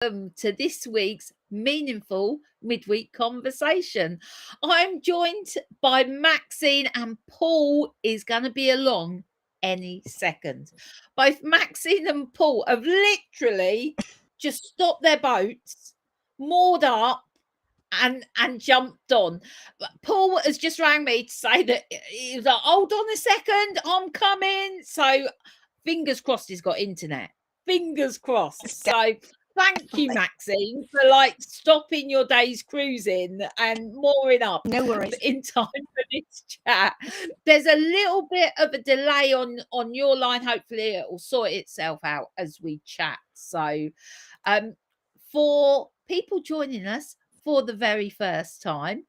to this week's meaningful midweek conversation. I'm joined by Maxine, and Paul is going to be along any second. Both Maxine and Paul have literally just stopped their boats, moored up, and jumped on. Paul has just rang me to say that he was like, hold on a second, I'm coming. So fingers crossed he's got internet. Fingers crossed. So thank you, Maxine, for stopping your day's cruising and mooring up. No worries. In time for this chat. There's a little bit of a delay on your line. Hopefully it will sort itself out as we chat. So for people joining us for the very first time,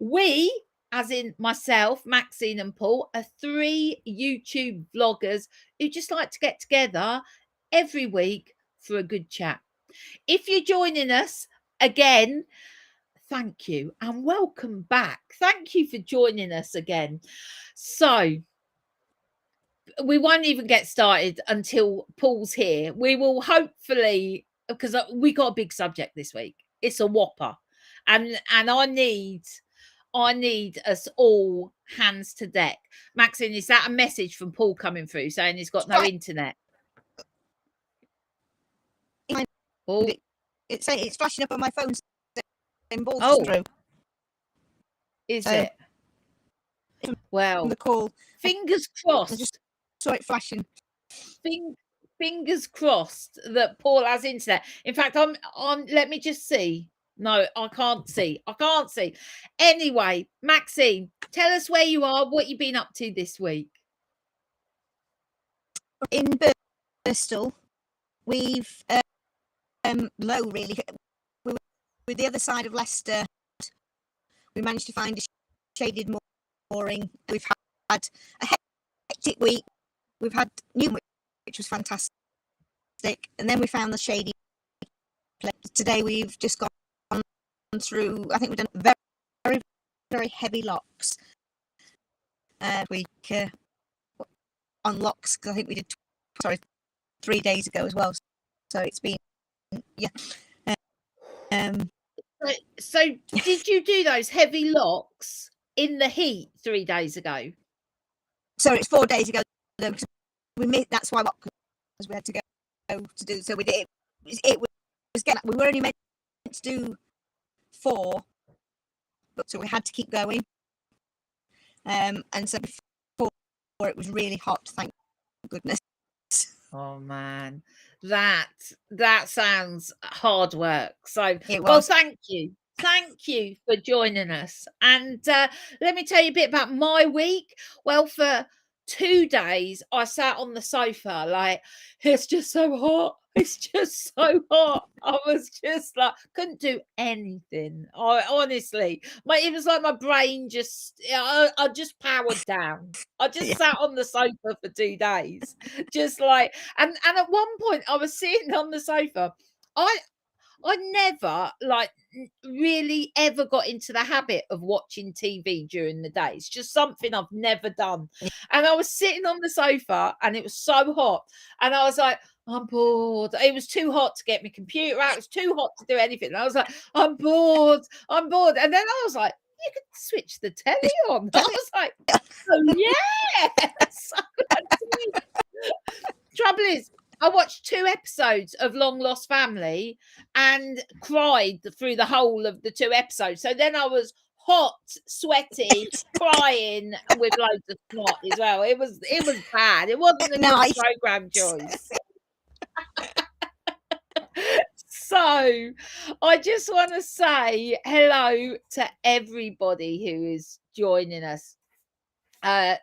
we, as in myself, Maxine and Paul, are 3 YouTube vloggers who just like to get together every week for a good chat. If you're joining us again, thank you and welcome back. Thank you for joining us again. So we won't even get started until Paul's here. We will hopefully, because we got a big subject this week. It's a whopper. And I need us all hands to deck. Maxine, is that a message from Paul coming through saying he's got no internet? Paul? It's flashing up on my phone saying balls through. Is it? Well, the call. Fingers crossed. I just saw it flashing. Fingers crossed that Paul has internet. In fact, I'm let me just see. No, I can't see. Anyway, Maxine, tell us where you are, what you've been up to this week. In Bristol, we've low really. We were with the other side of Leicester. We managed to find a shaded mooring. We've had a hectic week. We've had Newton, which was fantastic, and then we found the shady place. Today we've just gone through, I think we've done very, very, very heavy locks. We on locks, because I think we did 3 days ago as well. So it's been, yeah. So did you do those heavy locks in the heat 3 days ago? So it's 4 days ago. We missed, that's why because we had to go to do. So we did. It was getting. We were only meant to do 4, but so we had to keep going. And so before it was really hot. Thank goodness. Oh man, that sounds hard work. So well, thank you for joining us. And let me tell you a bit about my week. Well, for 2 days I sat on the sofa, it's just so hot. It's just so hot. I was just couldn't do anything. I honestly, it was like my brain I just powered down. I just sat on the sofa for 2 days, just and at one point I was sitting on the sofa. I never really ever got into the habit of watching TV during the day. It's just something I've never done. And I was sitting on the sofa and it was so hot. And I was like, I'm bored. It was too hot to get my computer out. It was too hot to do anything. And I was like, I'm bored. And then I was like, you could switch the telly on. I was like, oh yes. Trouble is, I watched 2 episodes of Long Lost Family and cried through the whole of the 2 episodes. So then I was hot, sweaty, crying with loads of snot as well. It was bad. It wasn't a good program choice. So I just want to say hello to everybody who is joining us.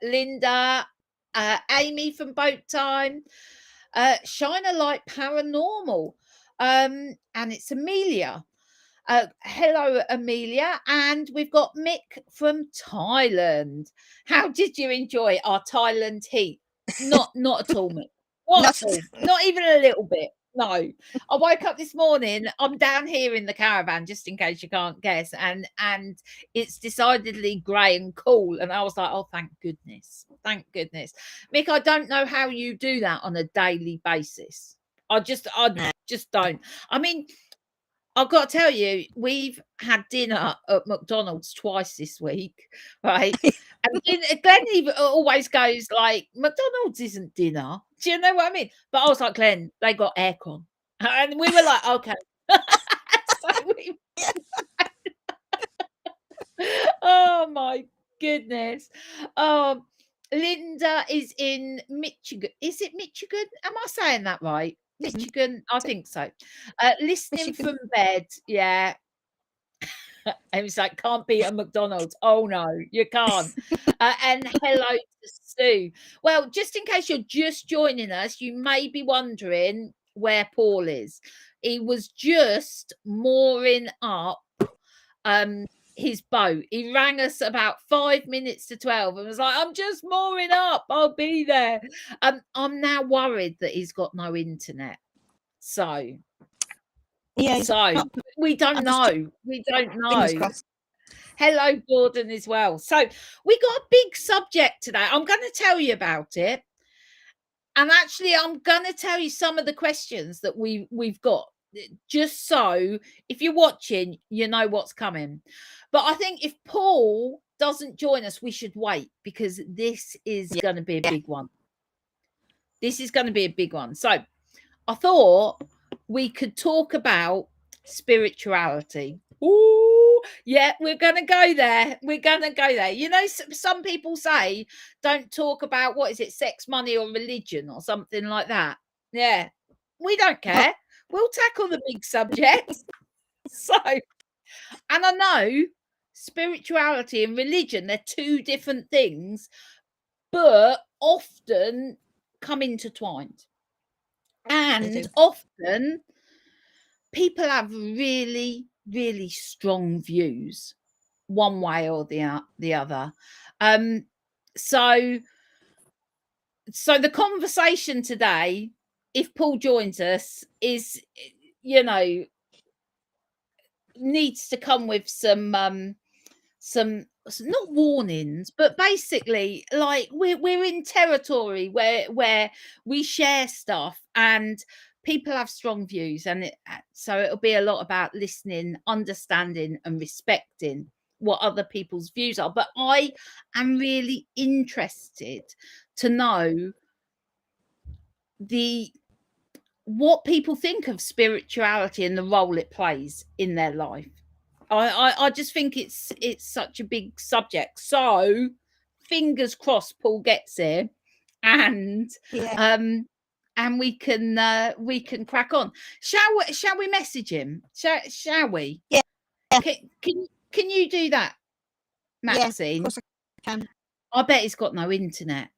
Linda, Amy from Boat Time, Shine a Light Paranormal, and it's Amelia. Hello, Amelia. And we've got Mick from Thailand. How did you enjoy our Thailand heat? Not at all, Mick. Not at all. Not even a little bit. No. I woke up this morning. I'm down here in the caravan, just in case you can't guess, and it's decidedly grey and cool. And I was like, oh, thank goodness. Thank goodness. Mick, I don't know how you do that on a daily basis. I just Just don't. I mean, I've got to tell you, we've had dinner at McDonald's twice this week, right? And Glenn even always goes like, McDonald's isn't dinner. Do you know what I mean? But I was like, Glenn, they got aircon. And we were like, okay. So oh my goodness. Linda is in Michigan. Is it Michigan? Am I saying that right? Michigan, I think so. Listening Michigan. from bed. Yeah. And it's like, can't be a McDonald's. Oh no, you can't. And hello to Sue. Well, just in case you're just joining us, you may be wondering where Paul is. He was just mooring up his boat. He rang us about 5 minutes to 12 and was like, I'm just mooring up. I'll be there. I'm now worried that he's got no internet. So Yeah. so we don't know. We don't know. Fingers crossed. Hello, Gordon, as well. So we got a big subject today. I'm going to tell you about it. And actually, I'm going to tell you some of the questions that we've got, just so if you're watching, you know what's coming. But I think if Paul doesn't join us, we should wait, because this is going to be a big one. This is going to be a big one. So I thought we could talk about spirituality. Ooh, yeah, we're going to go there. We're going to go there. You know, some people say don't talk about, what is it, sex, money or religion or something like that. Yeah, we don't care. We'll tackle the big subjects. So, and I know spirituality and religion, they're two different things, but often come intertwined. And often people have really, really strong views one way or the other. So the conversation today, if Paul joins us, is, you know, needs to come with some not warnings, but basically, like, we're in territory where we share stuff and people have strong views, and so it'll be a lot about listening, understanding and respecting what other people's views are. But I am really interested to know what people think of spirituality and the role it plays in their life. I just think it's such a big subject. So fingers crossed Paul gets here, and we can crack on. Shall we message him? Shall we? Yeah. Can you do that, Maxine? Yeah, of course I can. I bet he's got no internet.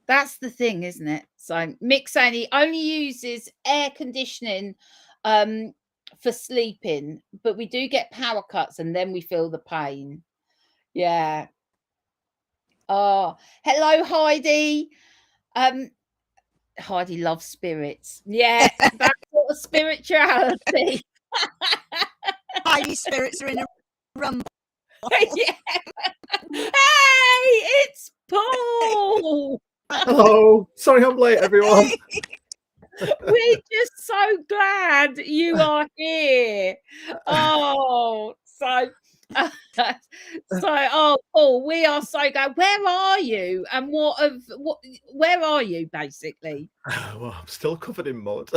That's the thing, isn't it? So Mick saying he only uses air conditioning for sleeping, but we do get power cuts and then we feel the pain. Yeah. Oh, hello, Heidi. Heidi loves spirits. Yeah, that sort of spirituality. Heidi's spirits are in a rumble. Yeah. Hey, it's Paul. Hello. Sorry I'm late, everyone. We're just so glad you are here. Oh, Paul, we are so glad. Where are you? And where are you basically? Well, I'm still covered in mud.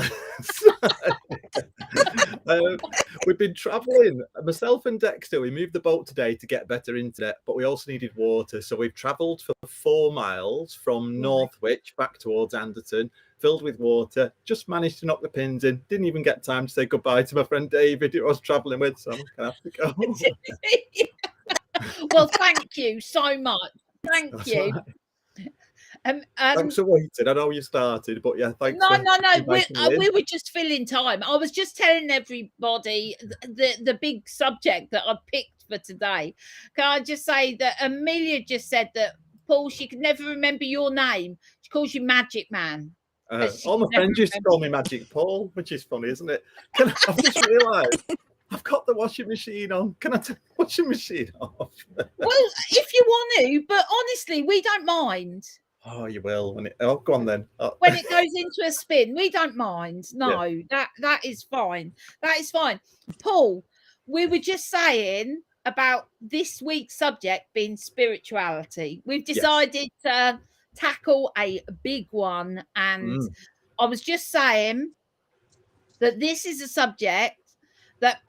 We've been traveling. Myself and Dexter, we moved the boat today to get better internet, but we also needed water. So we've traveled for 4 miles from Northwich back towards Anderton, filled with water. Just managed to knock the pins in. Didn't even get time to say goodbye to my friend David, who I was traveling with. So I'm going to have to go. Well, thank you so much. Thank That's you. right. Thanks for waiting. I know you started, but yeah, thanks. No. We were just filling time. I was just telling everybody the big subject that I picked for today. Can I just say that Amelia just said that, Paul, she could never remember your name. She calls you Magic Man. All my friends used to call me Magic Paul, which is funny, isn't it? I've just realised I've got the washing machine on. Can I take the washing machine off? Well, if you want to, but honestly, we don't mind. Oh, you will. Oh, go on then. Oh. When it goes into a spin, we don't mind. No, that is fine. That is fine. Paul, we were just saying about this week's subject being spirituality. We've decided to tackle a big one, and I was just saying that this is a subject that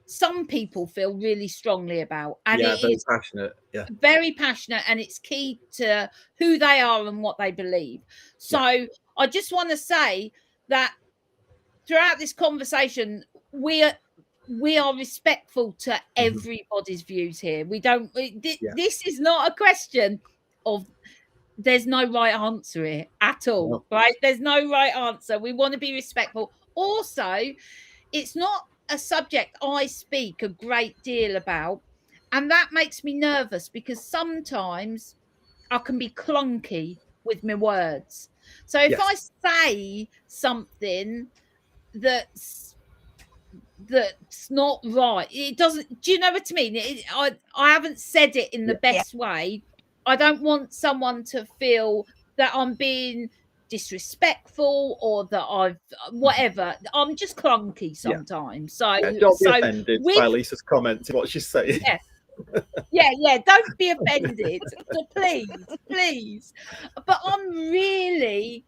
some people feel really strongly about, and it very is passionate. very passionate, and it's key to who they are and what they believe. So I just want to say that throughout this conversation, we are respectful to everybody's views here. We don't. This is not a question of. There's no right answer here at all, right? There's no right answer. We want to be respectful. Also, it's not a subject I speak a great deal about, and that makes me nervous because sometimes I can be clunky with my words. So if I say something that's not right, it doesn't. Do you know what I mean? I haven't said it in the best way. I don't want someone to feel that I'm being disrespectful or that I've whatever. I'm just clunky sometimes. So don't be offended by Lisa's comment to what she's saying. Yeah, don't be offended. Please. But I'm really,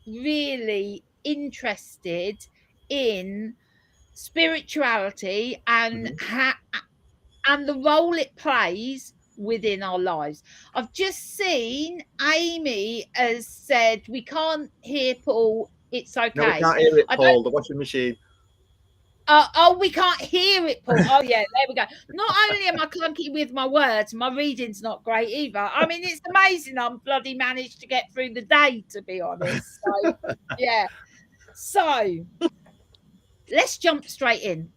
really interested in spirituality and and the role it plays within our lives. I've just seen Amy has said we can't hear Paul. It's okay. No, we can't hear it, Paul. The washing machine. We can't hear it, Paul. Oh, yeah, there we go. Not only am I clunky with my words, my reading's not great either. I mean, it's amazing I'm bloody managed to get through the day, to be honest. So, yeah. So, let's jump straight in.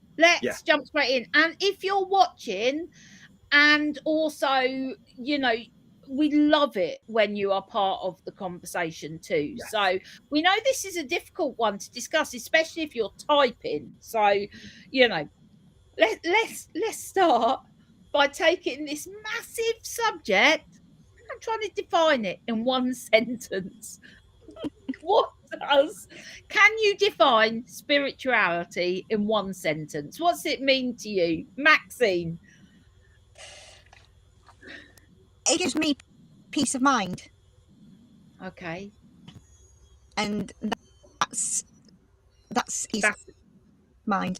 Jump straight in. And if you're watching, and also, you know, we love it when you are part of the conversation too. So we know this is a difficult one to discuss, especially if you're typing. So, you know, let's start by taking this massive subject and trying to define it in one sentence. Can you define spirituality in one sentence? What's it mean to you, Maxine? It gives me peace of mind. Okay. And that's peace of mind.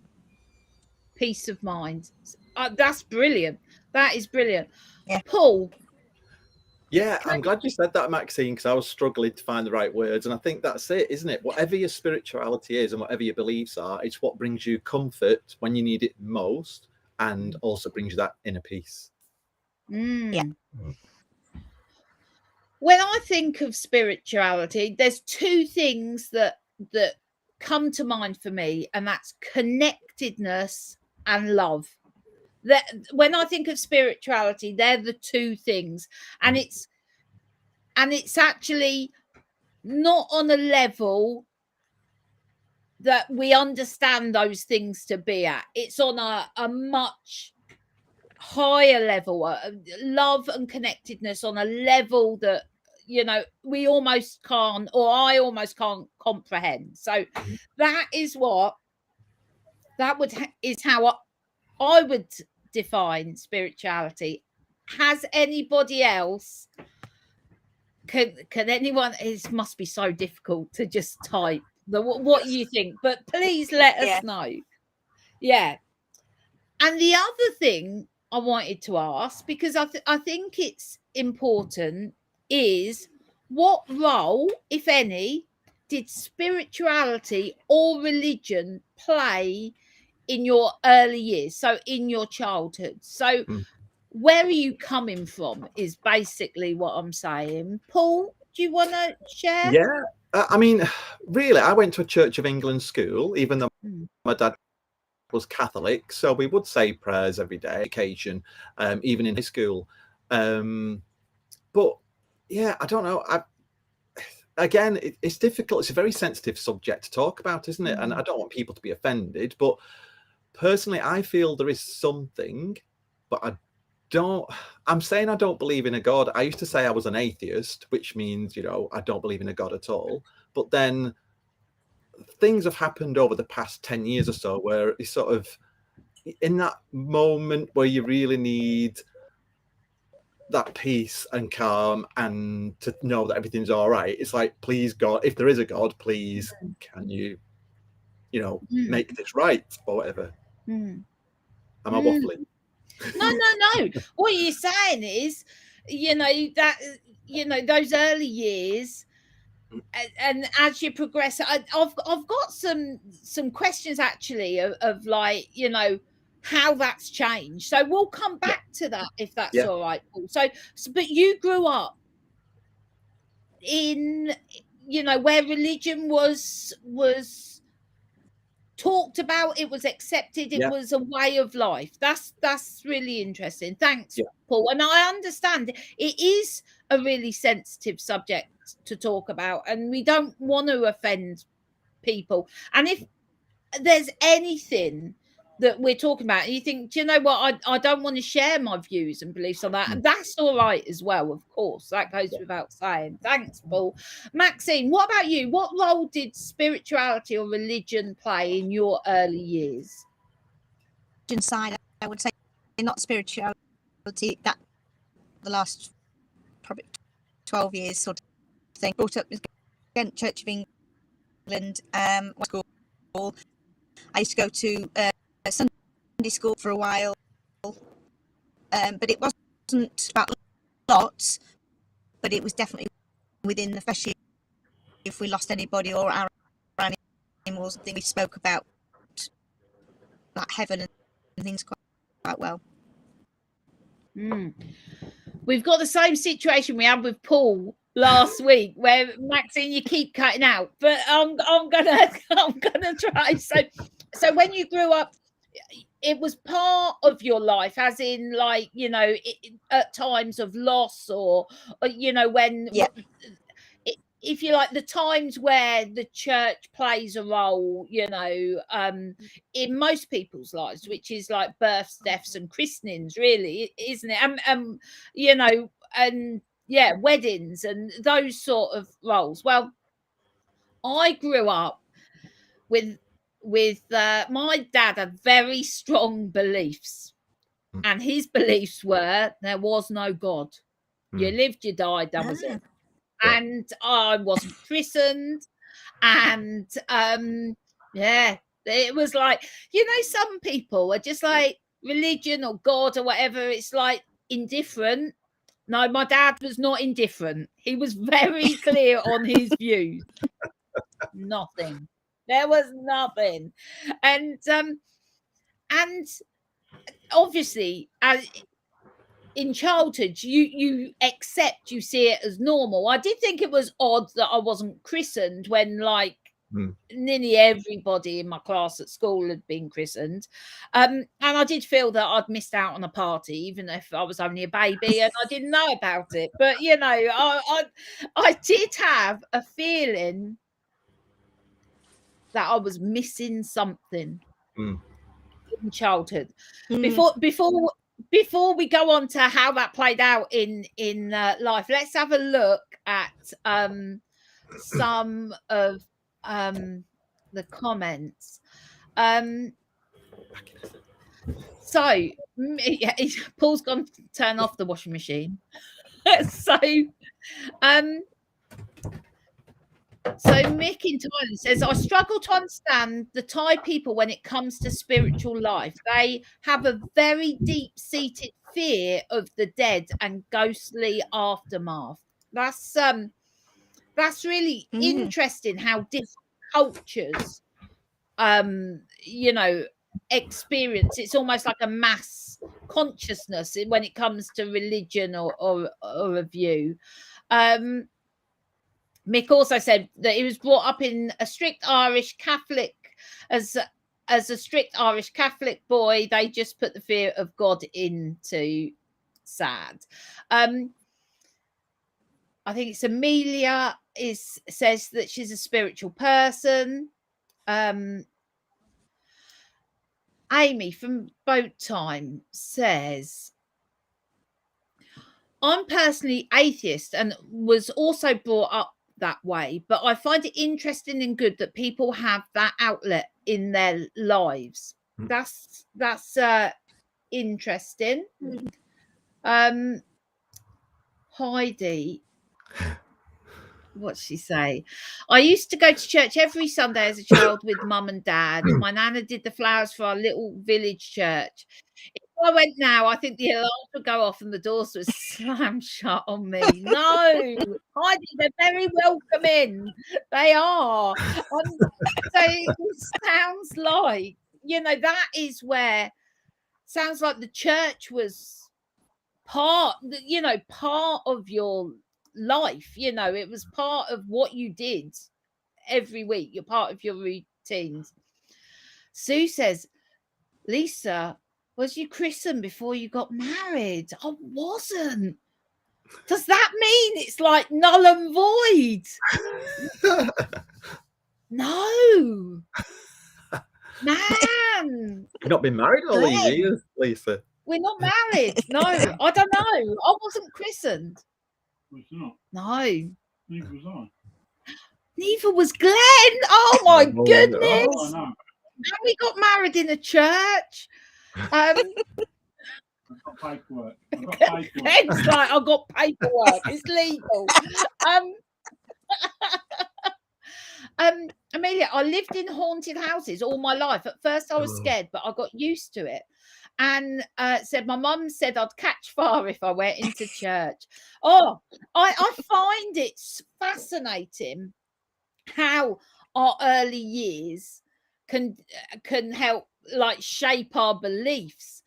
Peace of mind. That's brilliant. That is brilliant. Yeah. Paul. Yeah, I'm glad you said that, Maxine, because I was struggling to find the right words. And I think that's it, isn't it? Whatever your spirituality is and whatever your beliefs are, it's what brings you comfort when you need it most and also brings you that inner peace. Yeah. When I think of spirituality, there's two things that come to mind for me, and that's connectedness and love. That when I think of spirituality, they're the two things, and it's actually not on a level that we understand those things to be at. It's on a much higher level, love and connectedness on a level that, you know, we almost can't, or I almost can't comprehend. So that is how I would define spirituality. Has anybody else? Can anyone? It must be so difficult to just type what you think, but please let us know. Yeah. And the other thing I wanted to ask, because I think it's important, is what role, if any, did spirituality or religion play in your early years, so in your childhood? So where are you coming from is basically what I'm saying. Paul, do you want to share? Yeah, I mean, really, I went to a Church of England school, even though my dad was Catholic, so we would say prayers every day, occasion, even in high school. But yeah, I don't know. Again, it's difficult. It's a very sensitive subject to talk about, isn't it? And I don't want people to be offended, but personally, I feel there is something, but I'm saying I don't believe in a God. I used to say I was an atheist, which means, I don't believe in a God at all. But then things have happened over the past 10 years or so where it's sort of in that moment where you really need that peace and calm and to know that everything's all right. It's like, please, God, if there is a God, please, can you, make this right or whatever. Am I waffling? No. What you're saying is, those early years, and as you progress, I've got some questions actually of like, how that's changed. So we'll come back to that if that's all right, Paul. So, but you grew up in, where religion was talked about, it was accepted, it was a way of life. That's really interesting. Thanks, Paul. And I understand it is a really sensitive subject to talk about, and we don't want to offend people. And if there's anything that we're talking about and you think, do you know what, I don't want to share my views and beliefs on that, and that's all right as well, of course, that goes without saying. Thanks, Paul. Maxine, what about you? What role did spirituality or religion play in your early years? Side, I would say not spirituality, that the last probably 12 years sort of thing. Brought up with Ghent Church of England, school. I used to go to Sunday school for a while, but it wasn't about lots, but it was definitely within, especially if we lost anybody or our animals, I think we spoke about like heaven and things quite well. We've got the same situation we had with Paul last week, where Maxine, you keep cutting out, but I'm gonna try. So when you grew up, it was part of your life, as in, like, at times of loss, or when if you like, the times where the church plays a role, in most people's lives, which is like births, deaths, and christenings, really, isn't it? And weddings and those sort of roles. Well, I grew up with my dad had very strong beliefs, and his beliefs were there was no God. You lived, you died, that was it. And I wasn't christened, and it was like, some people are just like, religion or God or whatever, it's like indifferent. No, my dad was not indifferent. He was very clear on his views. Nothing. There was nothing. And obviously, in childhood, you accept, you see it as normal. I did think it was odd that I wasn't christened when, like, nearly everybody in my class at school had been christened, and I did feel that I'd missed out on a party, even if I was only a baby and I didn't know about it. But I did have a feeling that I was missing something in childhood. Before we go on to how that played out in life, let's have a look at some of the comments. So Paul's gone to turn off the washing machine. So Mick in Thailand says, I struggle to understand the Thai people when it comes to spiritual life. They have a very deep-seated fear of the dead and ghostly aftermath. That's really interesting how different cultures experience. It's almost like a mass consciousness when it comes to religion or a view. Mick also said that he was brought up in a strict Irish Catholic. As a strict Irish Catholic boy, they just put the fear of God into sad. I think it's Amelia says that she's a spiritual person. Amy from Boat Time says, I'm personally atheist and was also brought up that way, but I find it interesting and good that people have that outlet in their lives. That's interesting. Heidi, what's she say? I used to go to church every Sunday as a child with mum and dad. My nana did the flowers for our little village church. If I went now, I think the alarms would go off and the doors would slam shut on me. No, Heidi, they're very welcome in. They are. So it sounds like, that is where, sounds like the church was part of your life. It was part of what you did every week. You're part of your routines. Sue says, Lisa, was you christened before you got married? I wasn't. Does that mean it's like null and void? No. Man. You've not been married all these years, Lisa. We're not married. No, I don't know. I wasn't christened. Was not? No. Neither was I. Neither was Glenn. Oh my goodness. Oh, I know. And we got married in a church. I've got paperwork. Glenn's like, I've got paperwork. It's legal. Amelia, I lived in haunted houses all my life. At first I was scared, but I got used to it. And said my mum said I'd catch fire if I went into church. Oh, I find it fascinating how our early years can help like shape our beliefs.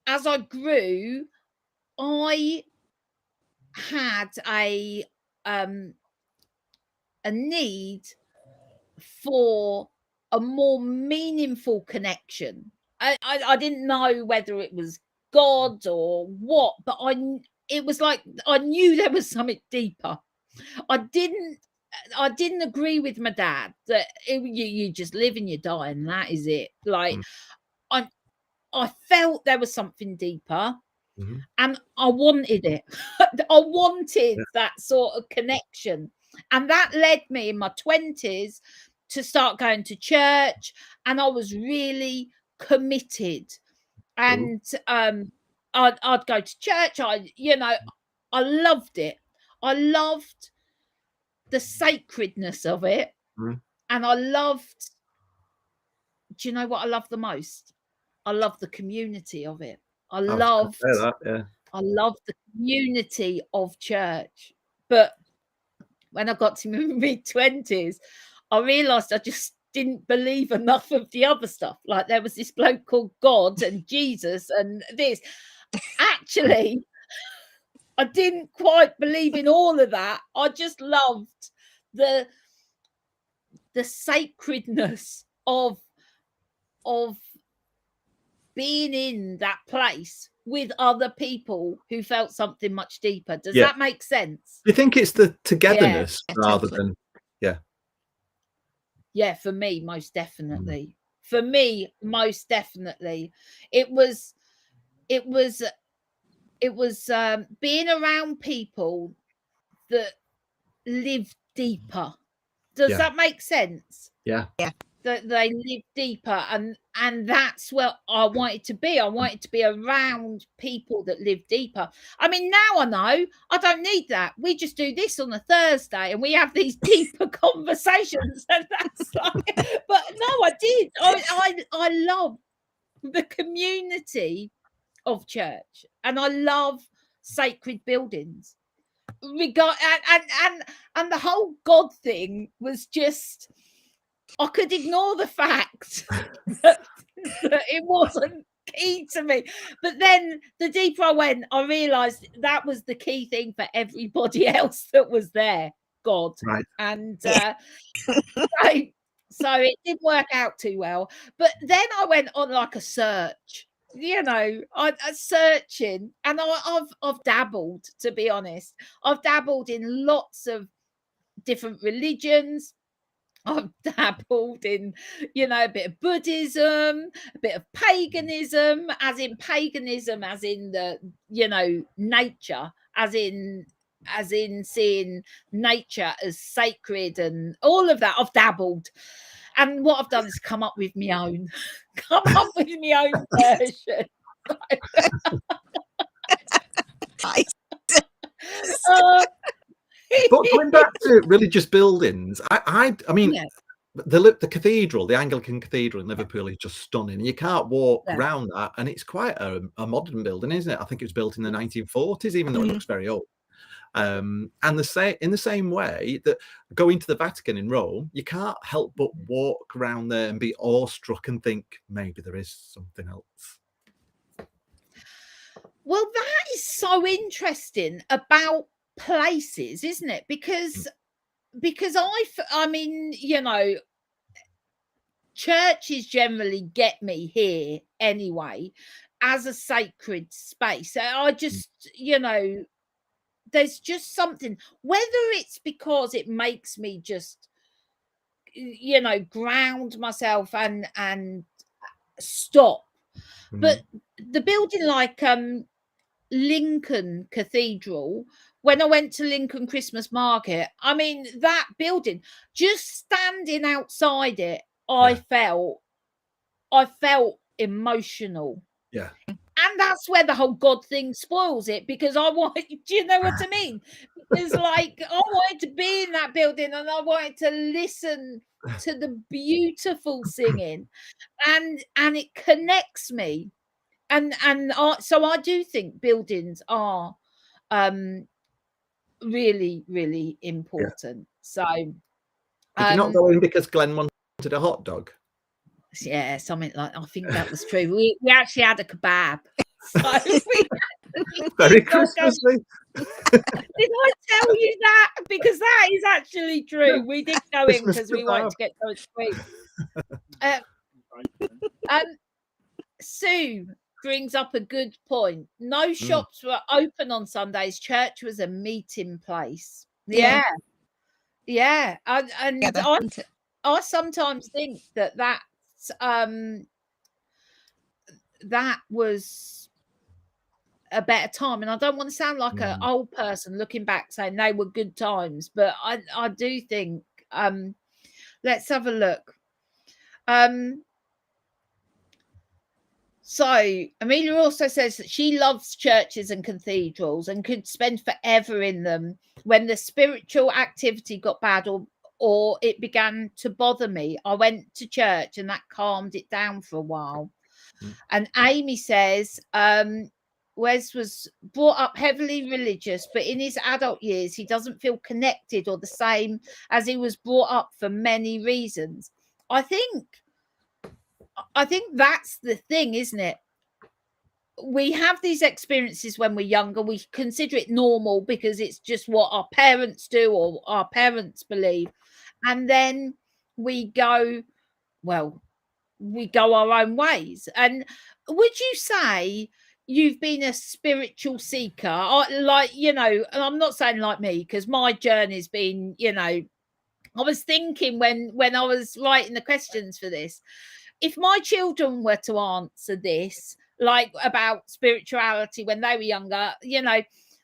As I grew, I had a need for a more meaningful connection. I didn't know whether it was God or what, but it was like I knew there was something deeper. I didn't agree with my dad that you just live and you die and that is it. Like I felt there was something deeper. And I wanted it. I wanted that sort of connection. And that led me in my 20s to start going to church. And I was really committed. And I'd go to church. I loved it. I loved the sacredness of it. And I loved, do you know what I love the most? I love the community of it. I love the community of church. But when I got to my mid-20s, I realised I just didn't believe enough of the other stuff. Like there was this bloke called God and Jesus and this. Actually, I didn't quite believe in all of that. I just loved the sacredness of being in that place with other people who felt something much deeper. Does that make sense? Do you think it's the togetherness rather than for me, most definitely. For me, most definitely. It was being around people that live deeper. Does that make sense? Yeah. That they live deeper, and that's where I wanted to be. I wanted to be around people that live deeper. I mean, now I know I don't need that. We just do this on a Thursday and we have these deeper conversations, and that's like, but no, I did. I love the community of church, and I love sacred buildings. And the whole God thing was just, I could ignore the fact that it wasn't key to me. But then the deeper I went, I realised that was the key thing for everybody else that was there, God. Right. And so it didn't work out too well. But then I went on like a search. I searching, and I've dabbled, to be honest. I've dabbled in lots of different religions. I've dabbled in, a bit of Buddhism, a bit of paganism, as in the, nature, as in seeing nature as sacred and all of that. I've dabbled. And what I've done is come up with my own version. But going back to religious buildings, I mean, Yeah. the cathedral, the Anglican Cathedral in Liverpool, is just stunning. You can't walk Yeah. around that, and it's quite a modern building, isn't it? I think it was built in the 1940s, even though it looks very old. And in the same way that going to the Vatican in Rome, you can't help but walk around there and be awestruck and think maybe there is something else. Well, that is so interesting about places, isn't it? Because I mean, churches generally get me here anyway as a sacred space. I just, there's just something, whether it's because it makes me just, ground myself and stop. But the building like Lincoln Cathedral, when I went to Lincoln Christmas Market, I mean, that building, just standing outside it, I felt emotional. Yeah. And that's where the whole God thing spoils it, because I wanted, do you know what I mean? Because like I wanted to be in that building and I wanted to listen to the beautiful singing, and it connects me. So I do think buildings are really, really important. So did you not go in because Glenn wanted a hot dog? Yeah, something like, I think that was true. We actually had a kebab. So Very Christmassy. Did I tell you that? Because that is actually true. We did go in because we wanted to get something sweet. Sue brings up a good point. No shops were open on Sundays. Church was a meeting place. Yeah. And I sometimes think that was a better time, and I don't want to sound like an old person looking back saying they were good times, but I do think let's have a look. So Amelia also says that she loves churches and cathedrals and could spend forever in them. When the spiritual activity got bad or it began to bother me, I went to church and that calmed it down for a while. And Amy says Wes was brought up heavily religious, but in his adult years he doesn't feel connected or the same as he was brought up for many reasons. I think that's the thing, isn't it? We have these experiences when we're younger. We consider it normal because it's just what our parents do or our parents believe. And then we go our own ways. And would you say you've been a spiritual seeker? And I'm not saying like me, because my journey's been, I was thinking when I was writing the questions for this, if my children were to answer this, like about spirituality when they were younger,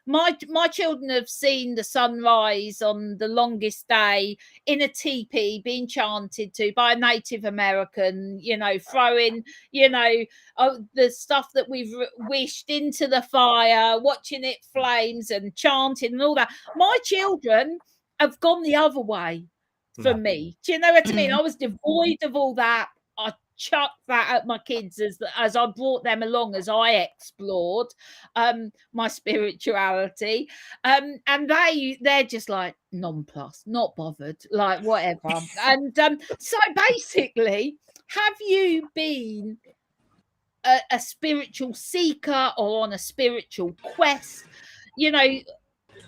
my children have seen the sunrise on the longest day in a teepee being chanted to by a Native American, throwing, the stuff that we've wished into the fire, watching it flames and chanting and all that. My children have gone the other way from me. Do you know what I mean? I was devoid of all that. I chucked that at my kids as I brought them along, as I explored my spirituality, and they're just like nonplussed, not bothered, like whatever. And so basically, have you been a spiritual seeker or on a spiritual quest?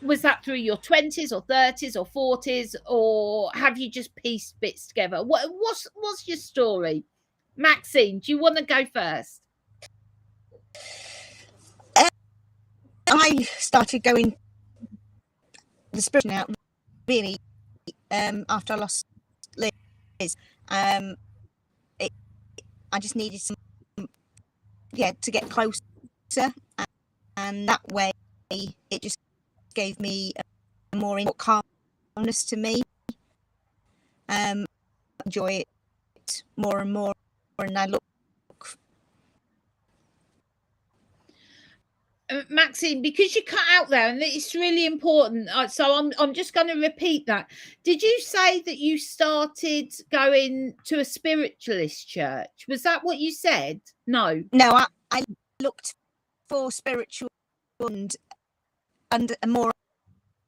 Was that through your 20s or 30s or 40s, or have you just pieced bits together? What's your story? Maxine, do you want to go first? I started going the spiritual out really after I lost Liz. I just needed some, to get closer, and that way it just gave me a more calmness to me. Enjoy it more and more, and I look. Maxine, because you cut out there, and it's really important. So I'm just going to repeat that. Did you say that you started going to a spiritualist church? Was that what you said? No. No, I looked for spiritual and a more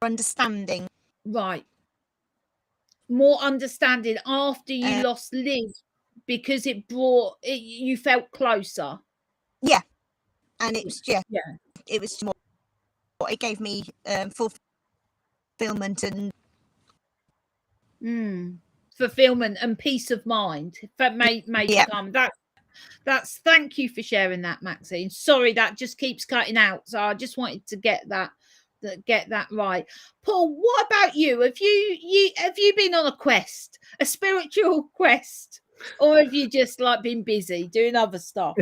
understanding. Right. More understanding after you lost Liz, because you felt closer. Yeah, and it was it was more. It gave me fulfillment and fulfillment and peace of mind. That made you calm. That's thank you for sharing that, Maxine. Sorry, that just keeps cutting out. So I just wanted to get that right. Paul, what about you? Have you been on a quest, a spiritual quest, or have you just been busy doing other stuff?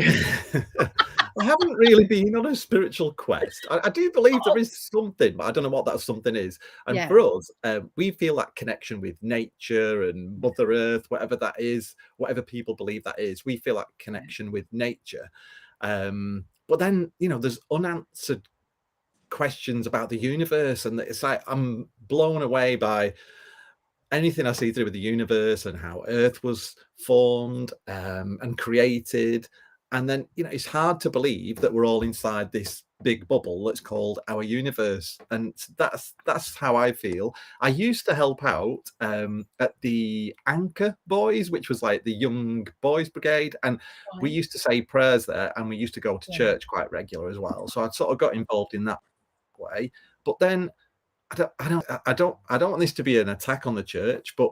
I haven't really been on a spiritual quest. I do believe there is something, but I don't know what that something is. And for us, we feel that connection with nature and Mother Earth, whatever that is, whatever people believe that is. We feel that connection with nature. But then, there's unanswered questions about the universe, and it's like I'm blown away by anything I see through with the universe and how Earth was formed and created. And then, it's hard to believe that we're all inside this big bubble that's called our universe. And that's how I feel. I used to help out at the Anchor Boys, which was like the young boys brigade. And we used to say prayers there, and we used to go to church quite regular as well. So I'd sort of got involved in that way. But then I don't want this to be an attack on the church, but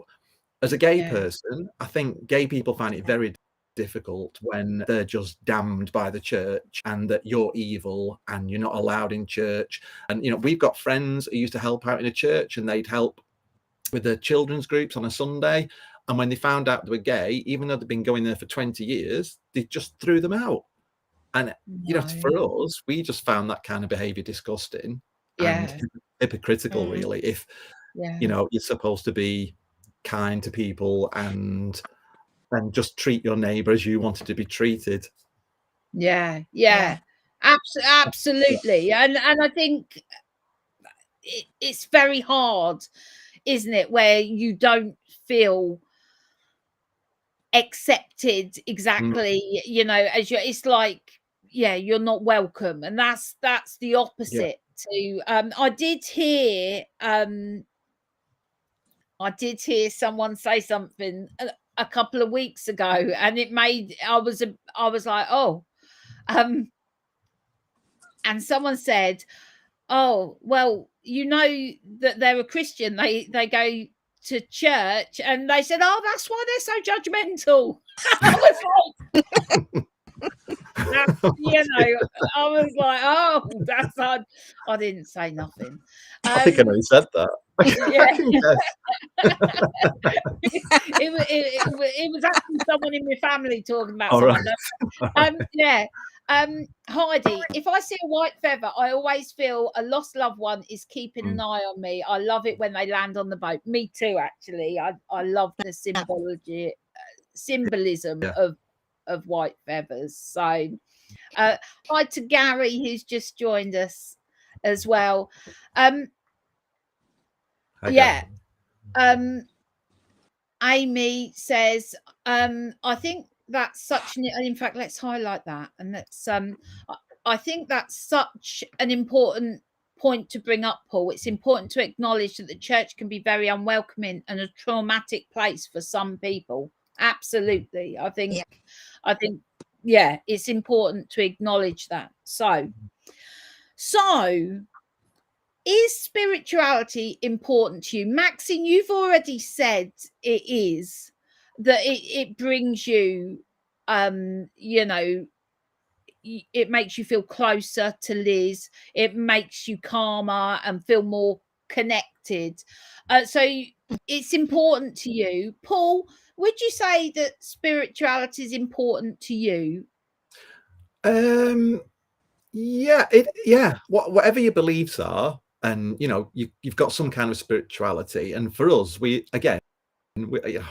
as a gay person, I think gay people find it very difficult when they're just damned by the church and that you're evil and you're not allowed in church. And we've got friends who used to help out in a church, and they'd help with the children's groups on a Sunday, and when they found out they were gay, even though they'd been going there for 20 years, they just threw them out. And for us, we just found that kind of behavior disgusting and hypocritical, really. If you're supposed to be kind to people and just treat your neighbor as you wanted to be treated. Absolutely. And I think it's very hard, isn't it, where you don't feel accepted exactly, as it's like, you're not welcome, and that's the opposite to I did hear someone say something a couple of weeks ago, and it made I was like, oh, and someone said, oh, well, that they're a Christian, they go to church, and they said, oh, that's why they're so judgmental. I was like, I was like, oh, that's hard. I didn't say nothing. I think I know you said that. It was actually someone in my family talking about someone. Heidi, if I see a white feather, I always feel a lost loved one is keeping an eye on me. I love it when they land on the boat. Me too, actually. I love the symbolism of white feathers. So hi to Gary, who's just joined us as well. Amy says, I think that's such an, in fact, let's highlight that, and that's I think that's such an important point to bring up, Paul. It's important to acknowledge that the church can be very unwelcoming and a traumatic place for some people. Absolutely. I think it's important to acknowledge that. So is spirituality important to you? Maxine, you've already said it is, that it brings you, it makes you feel closer to Liz. It makes you calmer and feel more connected. So it's important to you. Paul, would you say that spirituality is important to you? Whatever your beliefs are, and you've got some kind of spirituality, and for us, I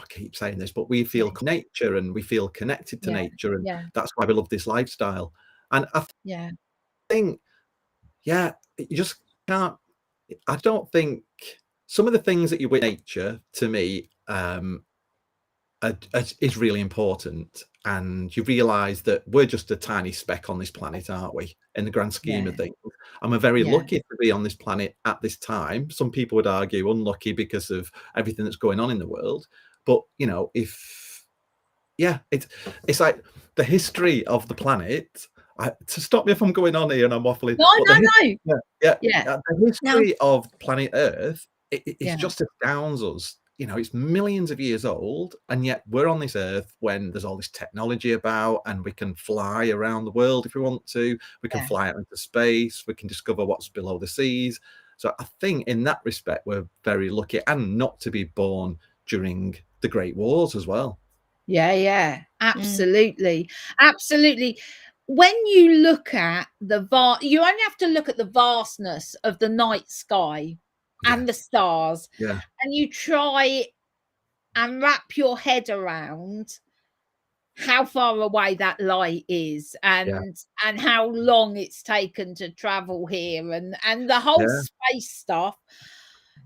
keep saying this, but we feel nature and we feel connected to nature, and that's why we love this lifestyle. And I think you just can't. I don't think some of the things that you with nature, to me, is really important, and you realize that we're just a tiny speck on this planet, aren't we, in the grand scheme of things? And we're very lucky to be on this planet at this time. Some people would argue unlucky because of everything that's going on in the world, but it's like the history of the planet. To stop me if I'm going on here and I'm waffling. No. The history of planet Earth, it just astounds us. It's millions of years old, and yet we're on this Earth when there's all this technology about, and we can fly around the world if we want to. We can fly out into space. We can discover what's below the seas. So I think in that respect, we're very lucky, and not to be born during the Great Wars as well. Yeah, absolutely. Absolutely. When you look at you only have to look at the vastness of the night sky and the stars, and you try and wrap your head around how far away that light is, and how long it's taken to travel here, and the whole space stuff.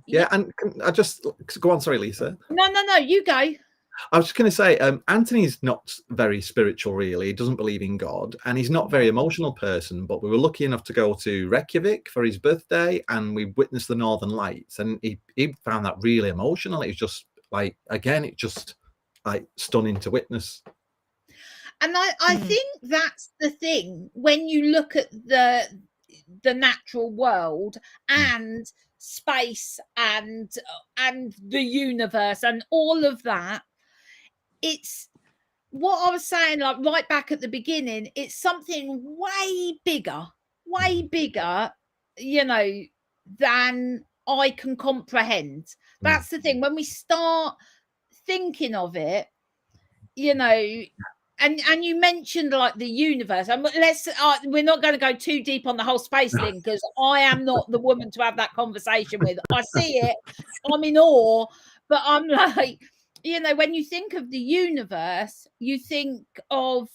And I just go on? Sorry, Lisa. No, you go. I was just going to say, Anthony's not very spiritual, really. He doesn't believe in God, and he's not a very emotional person. But we were lucky enough to go to Reykjavik for his birthday, and we witnessed the Northern Lights, and he found that really emotional. It was just like, again, it just like stunning to witness. And I think that's the thing when you look at the natural world and space and the universe and all of that. It's what I was saying, like right back at the beginning, it's something way bigger, than I can comprehend. That's the thing. When we start thinking of it, and you mentioned like the universe, and we're not going to go too deep on the whole space thing, because I am not the woman to have that conversation with. I see it, I'm in awe, but I'm like, when you think of the universe, you think of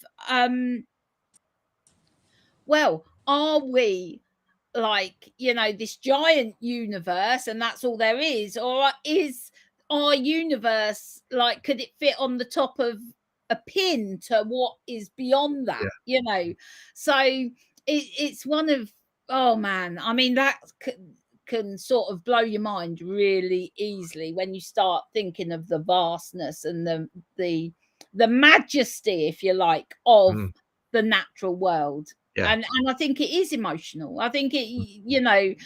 well, are we like this giant universe and that's all there is, or is our universe like, could it fit on the top of a pin to what is beyond that? So it's one of, oh man, I mean, that can sort of blow your mind really easily when you start thinking of the vastness and the majesty, if you like, of the natural world. And I think it is emotional. I think it,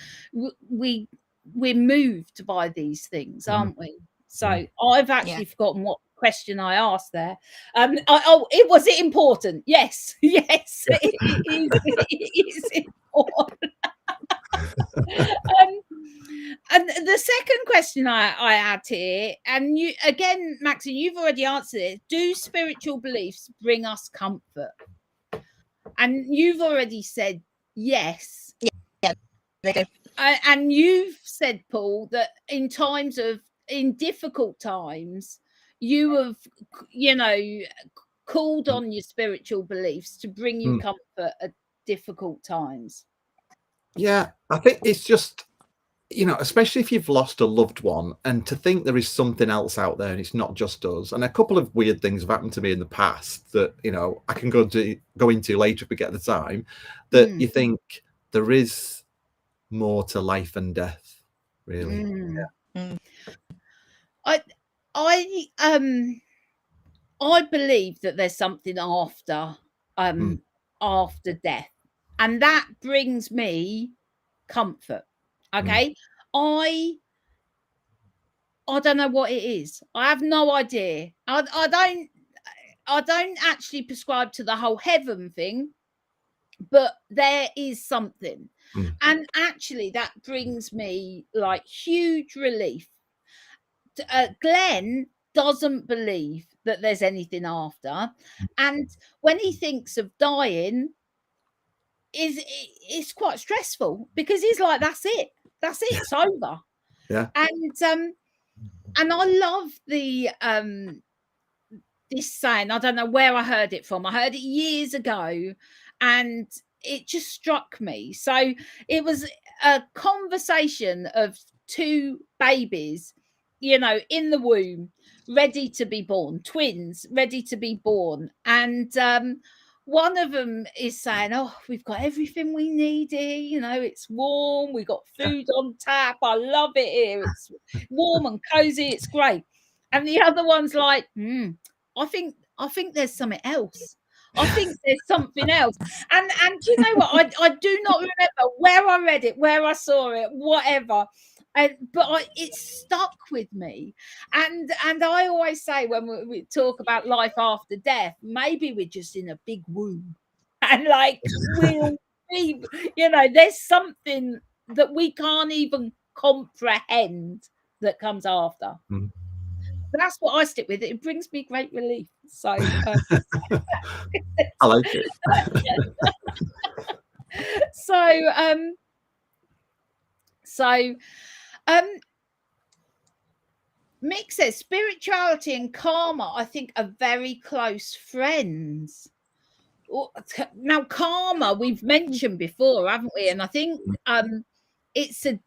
we're moved by these things, aren't we? So I've actually forgotten what question I asked there. Was it important? Yes, it is important. And the second question I had here, and you again, Maxine, you've already answered it. Do spiritual beliefs bring us comfort? And you've already said yes. Yeah, they do. And you've said, Paul, that in difficult times, you have, called on your spiritual beliefs to bring you comfort at difficult times. Yeah, I think it's just, especially if you've lost a loved one, and to think there is something else out there and it's not just us. And a couple of weird things have happened to me in the past that, I can go into later if we get the time, that you think there is more to life and death, really. I believe that there's something after death, and that brings me comfort. Okay. I don't know what it is. I have no idea. I don't actually prescribe to the whole heaven thing, but there is something. And actually that brings me like huge relief. Glenn doesn't believe that there's anything after, and when he thinks of dying, it's quite stressful because he's like, that's it, it's over. Yeah. And I love the this saying. I don't know where I heard it from. I heard it years ago, and it just struck me. So it was a conversation of two babies, in the womb, ready to be born, twins ready to be born. And one of them is saying, oh, we've got everything we need here. It's warm. We've got food on tap. I love it here. It's warm and cozy. It's great. And the other one's like, I think there's something else. I think there's something else. And do you know what? I do not remember where I read it, where I saw it, whatever. But it stuck with me. And I always say when we talk about life after death, maybe we're just in a big womb. And like we'll be, there's something that we can't even comprehend that comes after. But that's what I stick with. It brings me great relief. So I like it. So Mick says spirituality and karma, I think, are very close friends. Now, karma we've mentioned before, haven't we? And I think it's a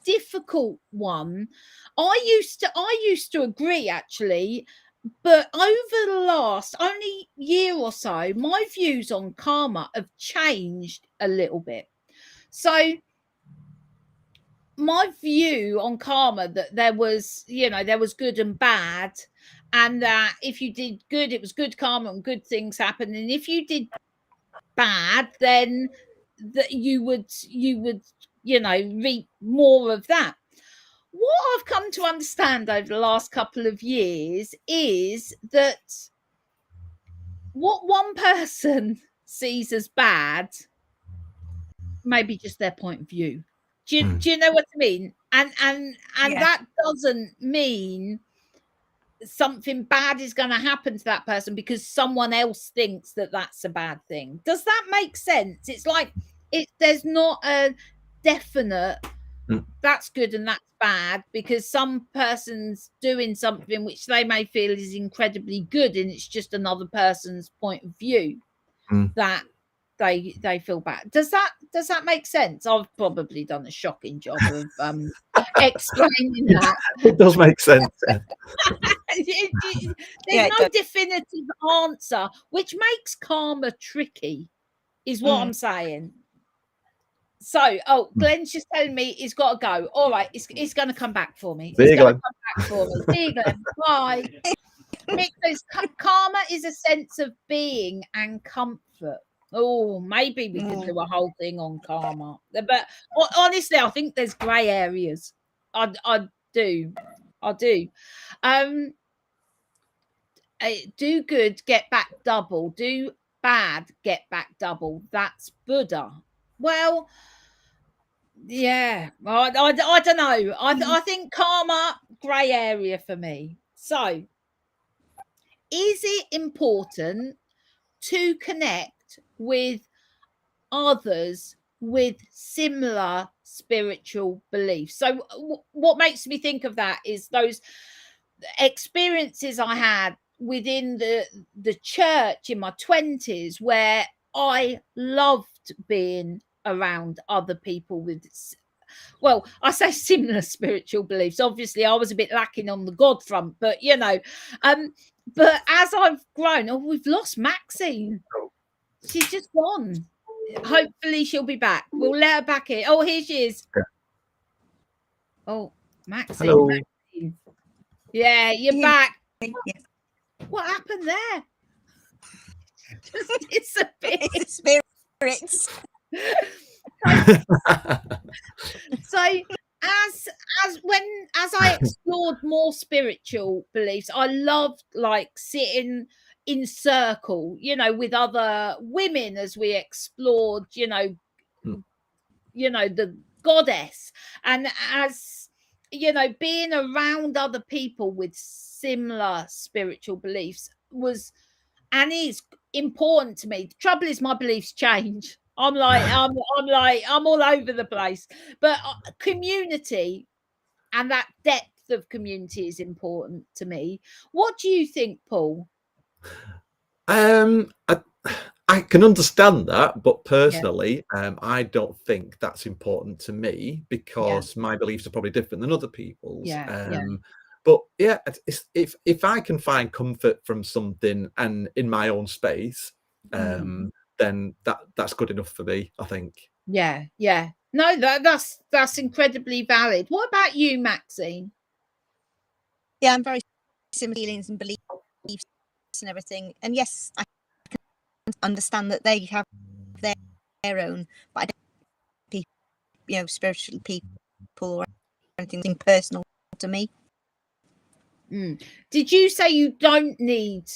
difficult one. I used to agree, actually, but over the last only year or so, my views on karma have changed a little bit. So my view on karma, that there was good and bad, and that if you did good, it was good karma and good things happened, and if you did bad, then that you would reap more of that. What I've come to understand over the last couple of years is that what one person sees as bad may be just their point of view. Do you know what I mean? And that doesn't mean something bad is going to happen to that person because someone else thinks that that's a bad thing. Does that make sense? It's like there's not a definite that's good and that's bad, because some person's doing something which they may feel is incredibly good, and it's just another person's point of view that they feel bad. Does that make sense? I've probably done a shocking job of explaining that. It does make sense. There's no definitive answer, which makes karma tricky, is what I'm saying. So, Glenn's just telling me he's got to go. All right, he's going to come back for me. See you, Glenn. See you, Glenn. Bye. Mick says karma is a sense of being and comfort. Oh, maybe we could do a whole thing on karma. But honestly, I think there's grey areas. I do. Do good, get back double. Do bad, get back double. That's Buddha. Well, yeah, I don't know. I think karma, grey area for me. So, is it important to connect with others with similar spiritual beliefs? So, what makes me think of that is those experiences I had within the church in my 20s, where I loved being around other people with, well, I say similar spiritual beliefs. Obviously I was a bit lacking on the God front, but but as I've grown, we've lost Maxine. She's just gone. Hopefully she'll be back. We'll let her back in. Oh, here she is. Oh, Maxine. Hello. Maxine. Yeah, you're back. What happened there? Just disappeared. It's spirits. So as I explored more spiritual beliefs, I loved like sitting in circle, with other women as we explored, the goddess. And as you know, being around other people with similar spiritual beliefs was and is important to me. The trouble is my beliefs change. I'm all over the place. But community and that depth of community is important to me. What do you think, Paul? I can understand that, but personally, I don't think that's important to me because my beliefs are probably different than other people's. But yeah, if I can find comfort from something and in my own space, then that's good enough for me, I think. Yeah. No, that's incredibly valid. What about you, Maxine? Yeah, I'm very similar feelings and beliefs and everything. And yes, I can understand that they have their own, but I don't think, you know, spiritual people or anything personal to me. Did you say you don't need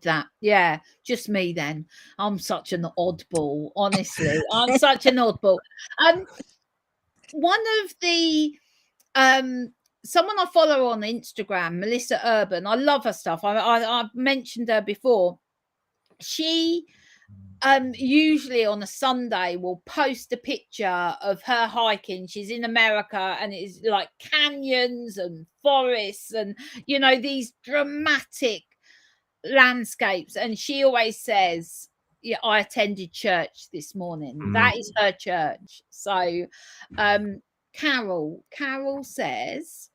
that? Yeah, just me then. I'm such an oddball, honestly. I'm such an oddball. One of the someone I follow on Instagram, Melissa Urban, I love her stuff. I've mentioned her before. She usually on a Sunday will post a picture of her hiking. She's in America and it's like canyons and forests and, you know, these dramatic landscapes. And she always says, yeah, I attended church this morning. That is her church. So Carol says,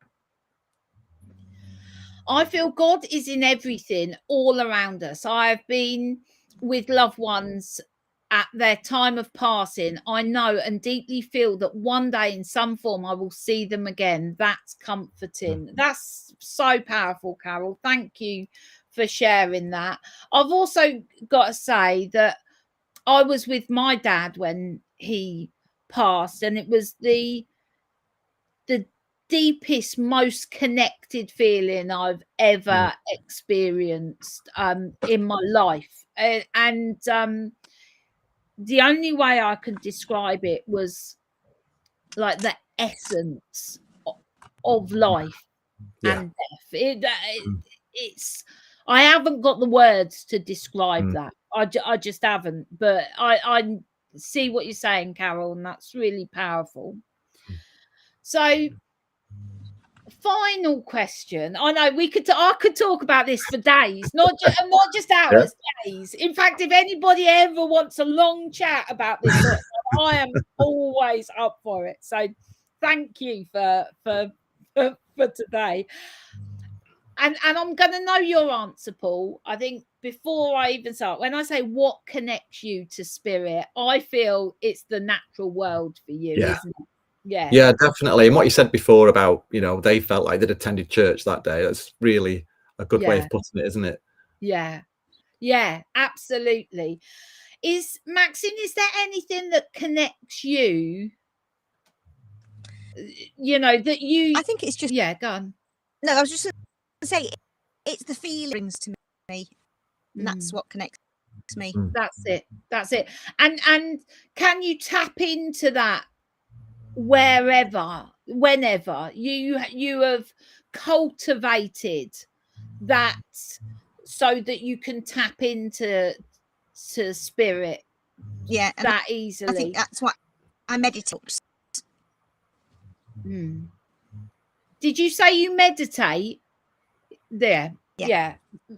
I feel God is in everything all around us. I have been with loved ones at their time of passing. I know and deeply feel that one day in some form I will see them again. That's comforting. That's so powerful, Carol. Thank you for sharing that. I've also got to say that I was with my dad when he passed, and it was the deepest, most connected feeling I've ever experienced in my life. And the only way I could describe it was like the essence of life and death. It's I haven't got the words to describe that. I just haven't. But I see what you're saying, Carol, and that's really powerful. So, final question. I know I could talk about this for days, not just hours, days. In fact, if anybody ever wants a long chat about this sort of stuff, I am always up for it. So thank you for today. And I'm going to know your answer, Paul. I think before I even start, when I say what connects you to spirit, I feel it's the natural world for you, isn't it? Yeah, definitely. And what you said before about, you know, they felt like they'd attended church that day, that's really a good way of putting it, isn't it? Yeah, absolutely. Maxine, is there anything that connects you, you know, that you I think it's just go on. No, I was just going to say it's the feelings to me, and that's what connects me. That's it. And can you tap into that whenever you have cultivated that so that you can tap into spirit that easily? I think that's what I meditate. Did you say you meditate? Yeah.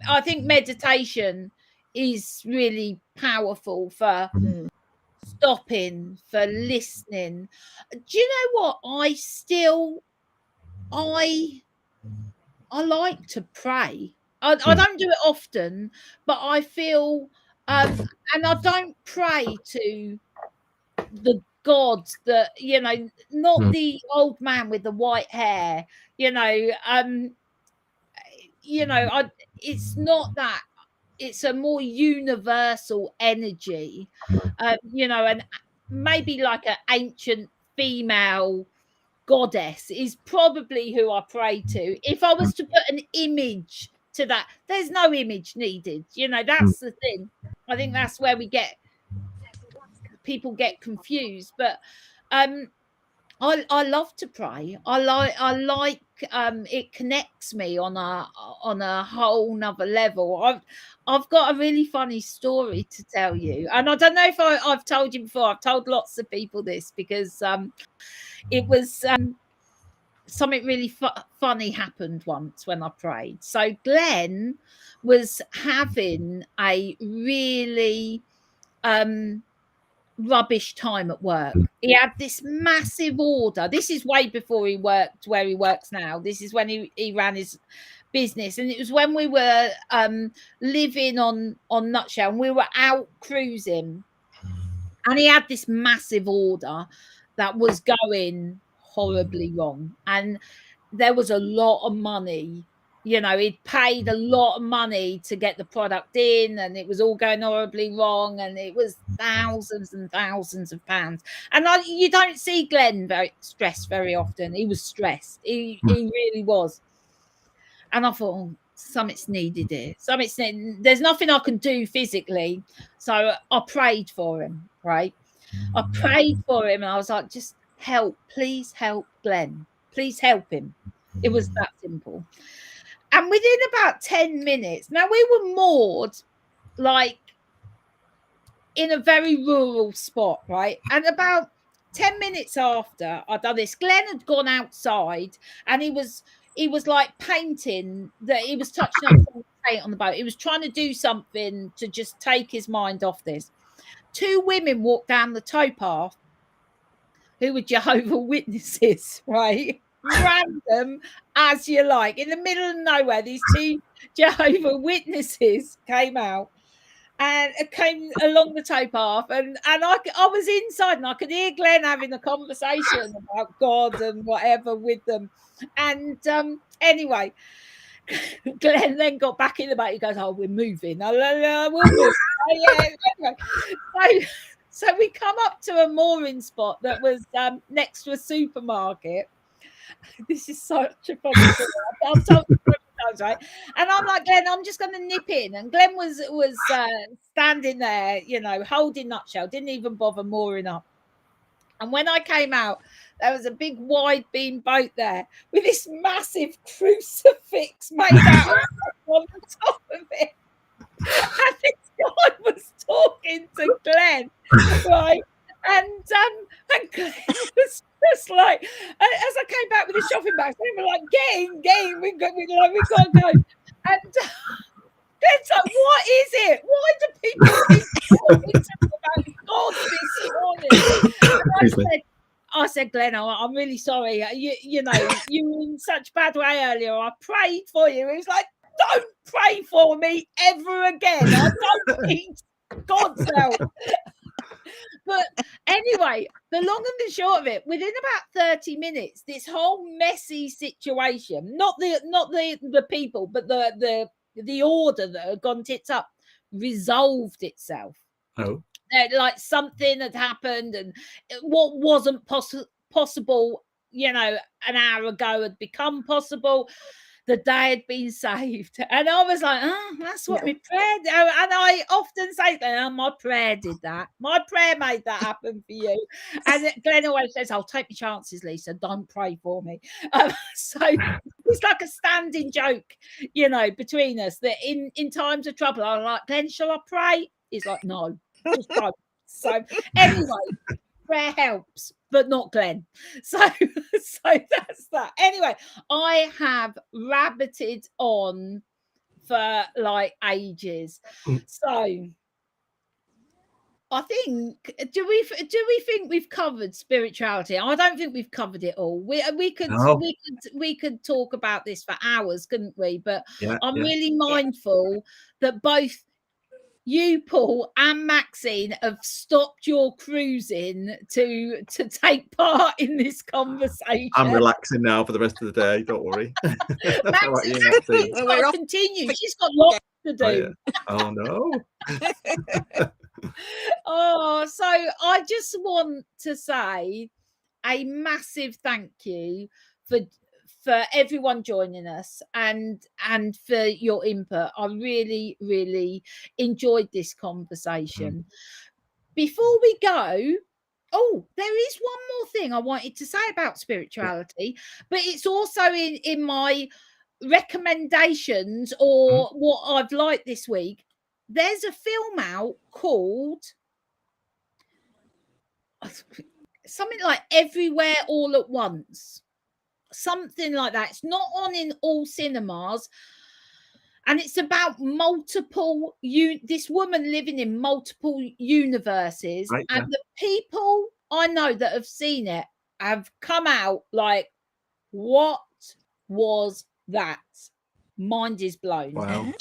I think meditation is really powerful for stopping, for listening. Do you know what? I like to pray. I don't do it often, but I feel and I don't pray to the gods that, you know, not the old man with the white hair, it's not that. It's a more universal energy, and maybe like an ancient female goddess is probably who I pray to. If I was to put an image to that, there's no image needed. That's the thing. I think that's where people get confused. But I love to pray. I like it connects me on a whole nother level. I've got a really funny story to tell you, and I don't know if I've told you before. I've told lots of people this because it was something really funny happened once when I prayed. So Glenn was having a really rubbish time at work. He had this massive order. This is way before he worked where he works now. This is when he ran his business, and it was when we were living on Nutshell, and we were out cruising, and he had this massive order that was going horribly wrong, and there was a lot of money. You know, he'd paid a lot of money to get the product in, and it was all going horribly wrong, and it was thousands and thousands of pounds. And you don't see Glenn very stressed very often. He was stressed. He really was. And I thought, oh, something's needed here. There's nothing I can do physically. So I prayed for him, right? I prayed for him, and I was like, just help, please help Glenn. Please help him. It was that simple. And within about 10 minutes, now we were moored like in a very rural spot, right? And about 10 minutes after I'd done this, Glenn had gone outside, and he was like painting, that he was touching up some paint on the boat. He was trying to do something to just take his mind off this. 2 women walked down the towpath who were Jehovah's Witnesses, right? Random as you like. In the middle of nowhere, these 2 Jehovah's Witnesses came out and came along the towpath, and I was inside, and I could hear Glenn having a conversation about God and whatever with them. And anyway, Glenn then got back in the boat. He goes, "Oh, we're moving. We'll move." Anyway, so we come up to a mooring spot that was next to a supermarket. This is such a funny story. I've told you times, right? And I'm like, Glenn, I'm just going to nip in. And Glenn was standing there, you know, holding Nutshell, didn't even bother mooring up. And when I came out, there was a big wide beam boat there with this massive crucifix made out of on the top of it. And this guy was talking to Glenn, right? And Glenn was just like, as I came back with the shopping bags, they were like, get in, we got to go. And Glenn's like, what is it? Why do people keep talking to me about God this morning? And I said, Glenn, I'm really sorry. You know, you were in such bad way earlier. I prayed for you. He was like, don't pray for me ever again. I don't need God's help. But anyway, the long and the short of it, within about 30 minutes, this whole messy situation, not the people, but the order that had gone tits up, resolved itself. Oh. Like something had happened, and what wasn't possible, you know, an hour ago had become possible. The day had been saved. And I was like, oh, that's what we prayed. And I often say, my prayer did that. My prayer made that happen for you. And Glenn always says, I'll take my chances, Lisa. Don't pray for me. So it's like a standing joke, you know, between us, that in times of trouble, I'm like, Glenn, shall I pray? He's like, no, just don't. So anyway, prayer helps, but not Glenn. So that's that. Anyway, I have rabbited on for like ages. So I think, do we think we've covered spirituality? I don't think we've covered it all. We could talk about this for hours, couldn't we? But I'm really mindful that both you, Paul, and Maxine have stopped your cruising to take part in this conversation. I'm relaxing now for the rest of the day. Don't worry. Maxine's got to continue. She's got lots to do. Oh no. So I just want to say a massive thank you for everyone joining us and for your input. I really, really enjoyed this conversation. Before we go, Oh, there is one more thing I wanted to say about spirituality, but it's also in my recommendations or what I've liked this week. There's a film out called something like Everywhere All at Once, something like that. It's not on in all cinemas, and it's about multiple this woman living in multiple universes, Right, and the people I know that have seen it have come out like, what was that? Mind is blown. Wow.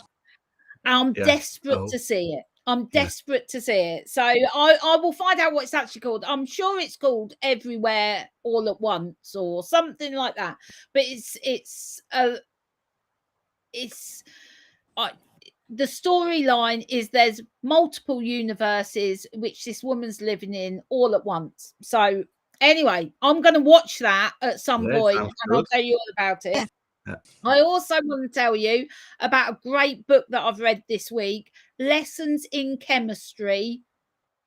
I'm Yeah. desperate to see it. I'm desperate to see it. So I will find out what it's actually called. I'm sure it's called Everywhere All at Once or something like that. But the storyline is there's multiple universes which this woman's living in all at once. So anyway, I'm going to watch that at some point, and I'll tell you all about it. Yeah. I also want to tell you about a great book that I've read this week, Lessons in Chemistry.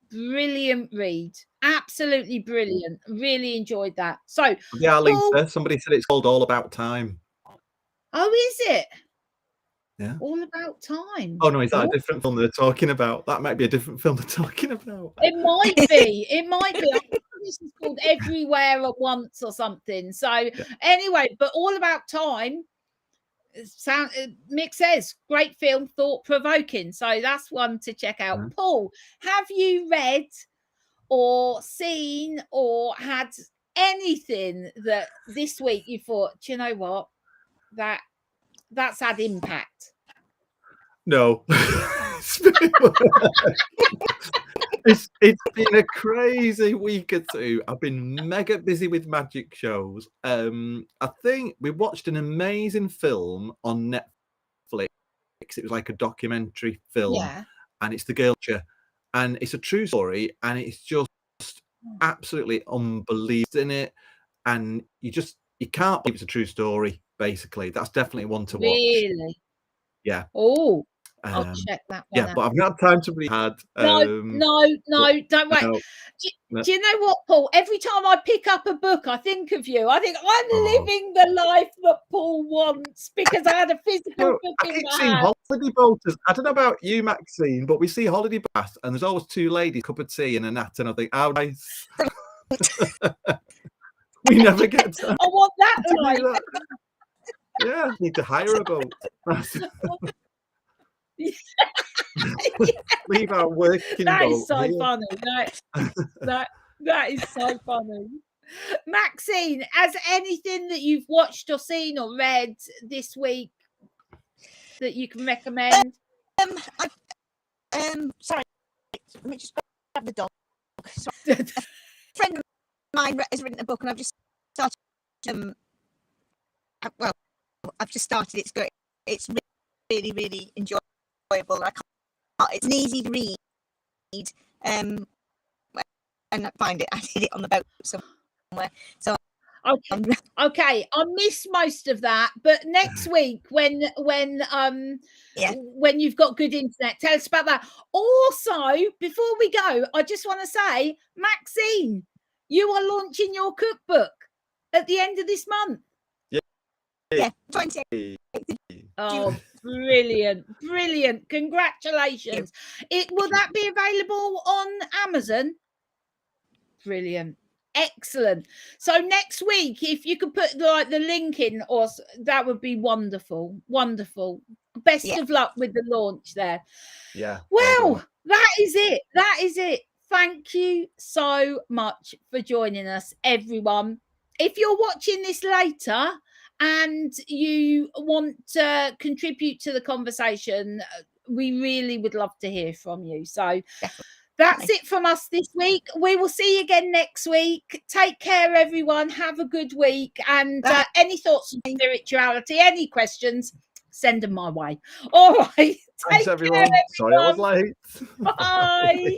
Brilliant read. Absolutely brilliant. Really enjoyed that. So, yeah, Lisa, somebody said it's called All About Time. Oh, is it? Yeah. All About Time. Oh no, is that a different film they're talking about? That might be a different film they're talking about. It might be. It might be. I think this is called Everywhere at Once or something. So anyway, but All About Time. Mick says great film, thought provoking. So that's one to check out. Paul, have you read or seen or had anything that this week you thought, do you know what, that's had impact? No. It's been a crazy week or two. I've been mega busy with magic shows. I think we watched an amazing film on Netflix. It was like a documentary film, and it's The Girl Picture, and it's a true story, and it's just absolutely unbelievable in it, and you can't believe it's a true story. Basically, that's definitely one to watch. Really? Yeah. Oh, I'll check that one out. But I've not had time to read. No, don't wait. Do you know what, Paul? Every time I pick up a book, I think of you. I think I'm living the life that Paul wants because I had a physical book I in keep my seeing hand. holiday boaters. I don't know about you, Maxine, but we see holiday boats, and there's always two ladies, cup of tea and a nat, and I think, how nice. We never get time. I want that life. Yeah, need to hire a boat. Leave our working that boat. Is so here. funny. That is so funny. Maxine, has anything that you've watched or seen or read this week that you can recommend? Sorry, let me just grab the dog. A friend of mine has written a book, and I've just started. I've just started. It's great. It's really, really enjoyable. It's an easy to read. And I find it. I did it on the boat somewhere. So okay. I missed most of that, but next week when you've got good internet, tell us about that. Also, before we go, I just want to say, Maxine, you are launching your cookbook at the end of this month. Yeah, 20. Oh, brilliant! Congratulations! Will that be available on Amazon? Brilliant. Excellent. So next week, if you could put the link in, or that would be wonderful. Best of luck with the launch there. Yeah. Well, that is it. Thank you so much for joining us, everyone. If you're watching this later and you want to contribute to the conversation, we really would love to hear from you. So that's it from us this week. We will see you again next week. Take care, everyone. Have a good week. And any thoughts on spirituality, any questions, send them my way. All right. Thanks, everyone. Sorry I was late. Bye.